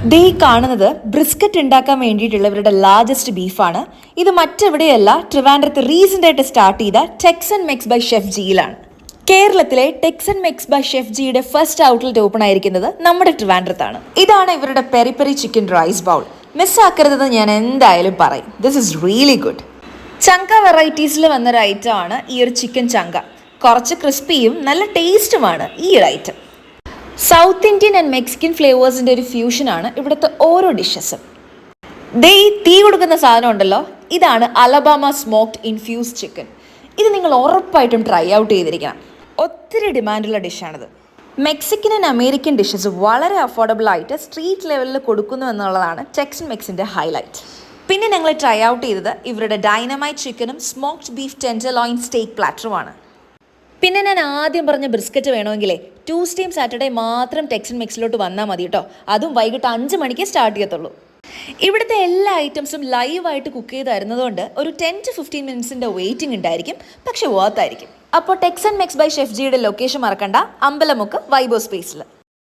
ദേ ഈ കാണുന്നത് ബ്രിസ്ക്കറ്റ് ഉണ്ടാക്കാൻ വേണ്ടിയിട്ടുള്ള ഇവരുടെ ലാർജസ്റ്റ് ബീഫാണ്. ഇത് മറ്റെവിടെയല്ല, ട്രിവാൻഡ്രത്ത് റീസെൻ്റ് ആയിട്ട് സ്റ്റാർട്ട് ചെയ്ത ടെക്സൻ മെക്സ് ബൈ ഷെഫ് ജിയിലാണ്. കേരളത്തിലെ ടെക്സൻ മെക്സ് ബൈ ഷെഫ് ജിയുടെ ഫസ്റ്റ് ഔട്ട്ലെറ്റ് ഓപ്പൺ ആയിരിക്കുന്നത് നമ്മുടെ ട്രിവാൻഡ്രത്താണ്. ഇതാണ് ഇവരുടെ peri peri chicken rice bowl. മിസ്സാക്കരുതെന്ന് ഞാൻ എന്തായാലും പറയും. This is really good. ചങ്ക വെറൈറ്റീസിൽ വന്നൊരു ഐറ്റമാണ് ഈ ഒരു ചിക്കൻ ചങ്ക. കുറച്ച് ക്രിസ്പിയും നല്ല ടേസ്റ്റുമാണ് ഈ ഒരു ഐറ്റം. സൗത്ത് ഇന്ത്യൻ ആൻഡ് മെക്സിക്കൻ ഫ്ലേവേഴ്സിൻ്റെ ഒരു ഫ്യൂഷനാണ് ഇവിടുത്തെ ഓരോ ഡിഷസും. ദേ ഈ തീ കൊടുക്കുന്ന സാധനം ഉണ്ടല്ലോ, ഇതാണ് അലബാമ സ്മോക്ഡ് ഇൻഫ്യൂസ്ഡ് ചിക്കൻ. ഇത് നിങ്ങൾ ഉറപ്പായിട്ടും ട്രൈ ഔട്ട് ചെയ്തിരിക്കണം. ഒത്തിരി ഡിമാൻഡുള്ള ഡിഷാണിത്. മെക്സിക്കൻ ആൻഡ് അമേരിക്കൻ ഡിഷസ് വളരെ അഫോർഡബിൾ ആയിട്ട് സ്ട്രീറ്റ് ലെവലിൽ കൊടുക്കുന്നു എന്നുള്ളതാണ് ടെക്സൻ മെക്സിൻ്റെ ഹൈലൈറ്റ്. പിന്നെ ഞങ്ങൾ ട്രൈ ഔട്ട് ചെയ്തത് ഇവരുടെ ഡൈനമൈറ്റ് ചിക്കനും സ്മോക്ഡ് ബീഫ് ടെൻഡർലോയിൻ സ്റ്റേക്ക് പ്ലാറ്ററുമാണ്. പിന്നെ ഞാൻ ആദ്യം പറഞ്ഞ ബ്രിസ്ക്കറ്റ് വേണമെങ്കിലേ ട്യൂസ്ഡേയും സാറ്റർഡേ മാത്രം ടെക്സൻ മെക്സിലോട്ട് വന്നാൽ മതി കേട്ടോ. അതും വൈകിട്ട് 5 മണിക്ക് സ്റ്റാർട്ട് ചെയ്യത്തുള്ളൂ. ഇവിടുത്തെ എല്ലാ ഐറ്റംസും ലൈവായിട്ട് കുക്ക് ചെയ്ത് തരുന്നതുകൊണ്ട് ഒരു 10 to 15 മിനിറ്റ്സിൻ്റെ വെയിറ്റിംഗ് ഉണ്ടായിരിക്കും, പക്ഷെ വർത്തായിരിക്കും. അപ്പോൾ ടെക്സൻ മെക്സ് ബൈ ഷെഫ് ജിയുടെ ലൊക്കേഷൻ മറക്കണ്ട, അമ്പലമുക്ക് വൈബോ സ്പേസിൽ.